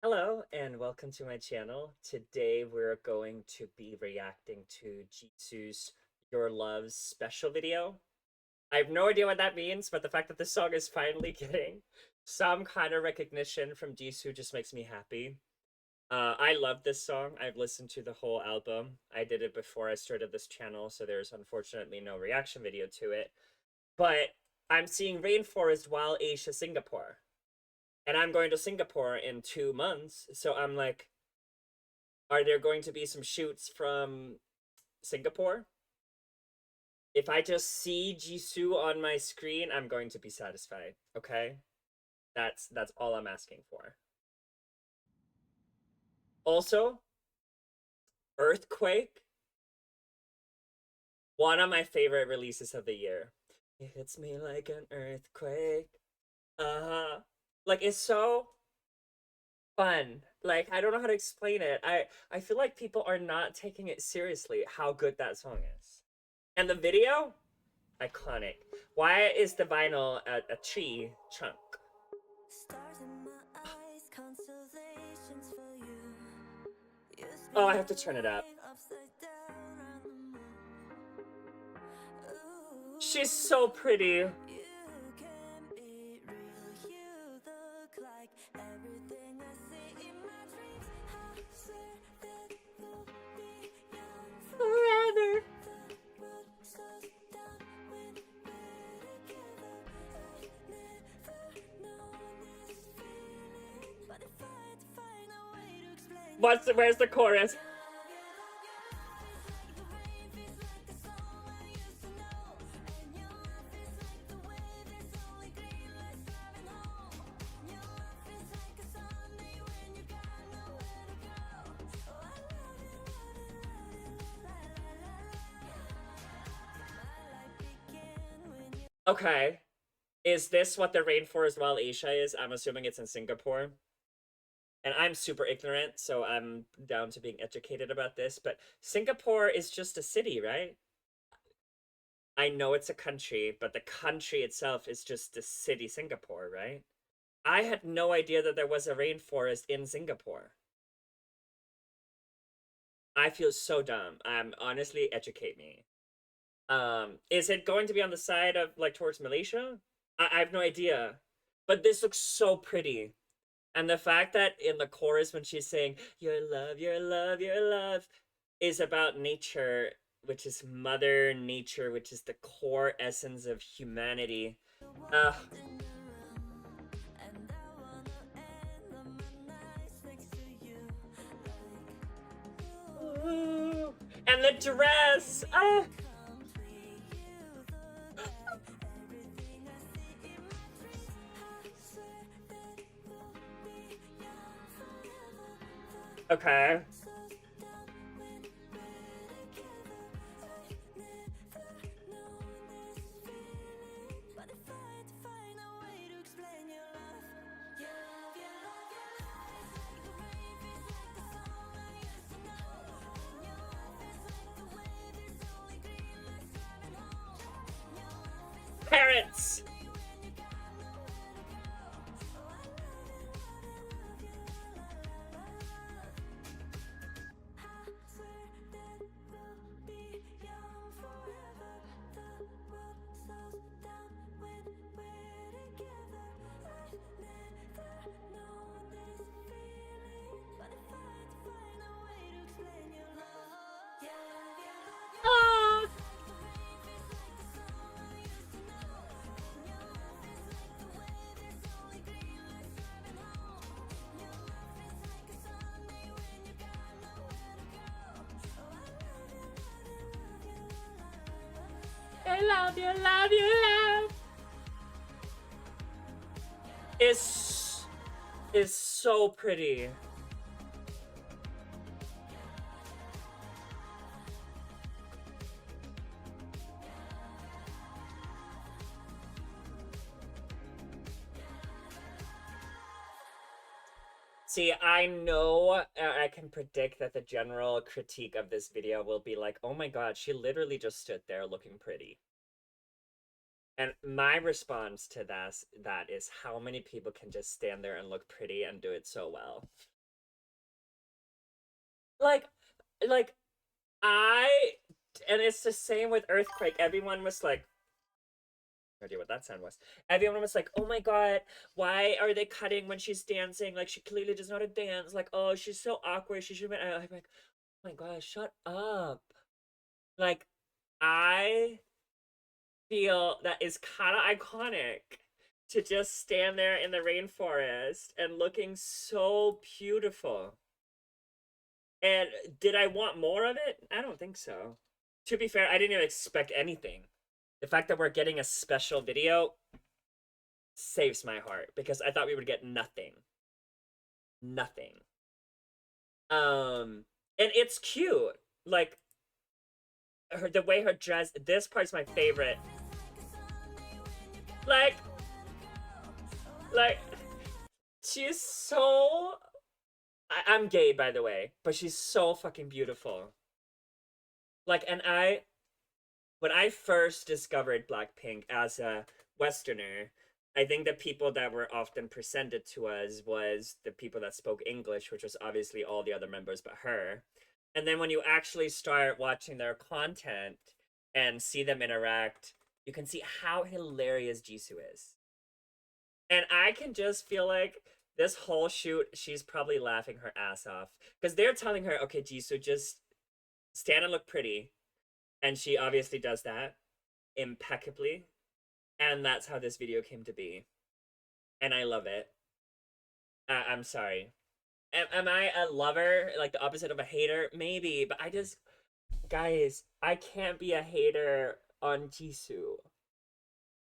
Hello and welcome to my channel. Today we're going to be reacting to JISOO's Your Love's special video. I have no idea what that means, but the fact that this song is finally getting some kind of recognition from JISOO just makes me happy. I love this song. I've listened to the whole album. I did it before I started this channel, so there's unfortunately no reaction video to it. But I'm seeing Rainforest Wild ASIA Singapore. And I'm going to Singapore in 2 months, so I'm like, are there going to be some shoots from Singapore? If I just see Jisoo on my screen, I'm going to be satisfied. Okay, that's all I'm asking for. Also, Earthquake, one of my favorite releases of the year. It hits me like an earthquake. Like it's so fun. Like I don't know how to explain it. I feel like people are not taking it seriously how good that song is. And the video, iconic. Why is the vinyl a tree trunk? Oh, I have to turn it up. She's so pretty. Forever. Where's the chorus? Okay. Is this what the Rainforest Wild ASIA is? I'm assuming it's in Singapore. And I'm super ignorant, so I'm down to being educated about this, but Singapore is just a city, right? I know it's a country, but the country itself is just the city Singapore, right? I had no idea that there was a rainforest in Singapore. I feel so dumb. Honestly, educate me. Is it going to be on the side of like towards Malaysia? I have no idea. But this looks so pretty. And the fact that in the chorus when she's saying, your love, your love, your love, is about nature, which is Mother Nature, which is the core essence of humanity. Uh, and the dress! Okay. Parents! Ah! I love you, love you, love. Is so pretty. See, I know I can predict that the general critique of this video will be like, oh my god, she literally just stood there looking pretty. And my response to that is how many people can just stand there and look pretty and do it so well. like like I and it's the same with Earthquake. Everyone was like, no idea what that sound was. Everyone was like, "Oh my god, why are they cutting when she's dancing? Like she clearly does not know how to dance. Like, oh, she's so awkward. She should." I'm like, "Oh my god, shut up!" Like, I feel that is kind of iconic to just stand there in the rainforest and looking so beautiful. And did I want more of it? I don't think so. To be fair, I didn't even expect anything. The fact that we're getting a special video saves my heart because I thought we would get nothing. Nothing. And it's cute. Like the way her dress, this part's my favorite. Like like she's so I'm gay by the way, but she's so fucking beautiful. Like and when I first discovered Blackpink as a Westerner, I think the people that were often presented to us was the people that spoke English, which was obviously all the other members but her. And then when you actually start watching their content and see them interact, you can see how hilarious Jisoo is. And I can just feel like this whole shoot, she's probably laughing her ass off. Because they're telling her, okay, Jisoo, just stand and look pretty. And she obviously does that impeccably. And that's how this video came to be. And I love it. I'm sorry. Am I a lover? Like the opposite of a hater? Maybe. But I just. Guys, I can't be a hater on Jisoo.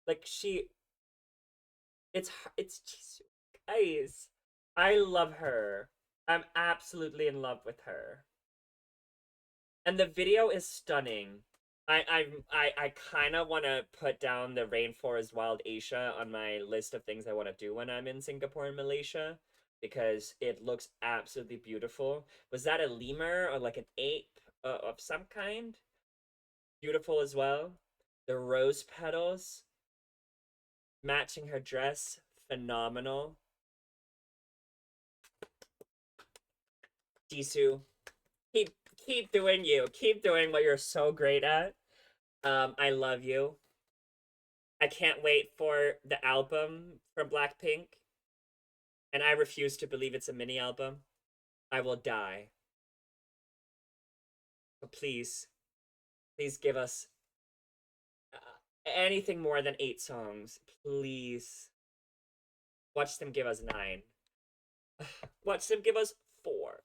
Like she. It's Jisoo. Guys. I love her. I'm absolutely in love with her. And the video is stunning. I kind of want to put down the Rainforest Wild ASIA on my list of things I want to do when I'm in Singapore and Malaysia because it looks absolutely beautiful. Was that a lemur or like an ape of some kind? Beautiful as well. The rose petals matching her dress, phenomenal. Jisoo, keep keep doing you. Keep doing what you're so great at. I love you. I can't wait for the album from Blackpink, and I refuse to believe it's a mini album. I will die. But please, please give us anything more than 8 songs. Please. Watch them give us 9. Watch them give us 4.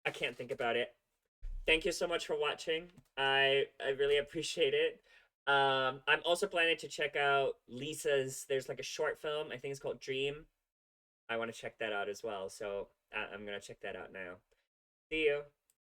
I can't think about it. Thank you so much for watching. I really appreciate it. I'm also planning to check out Lisa's. There's like a short film. I think it's called Dream. I want to check that out as well. So I'm gonna check that out now. See you.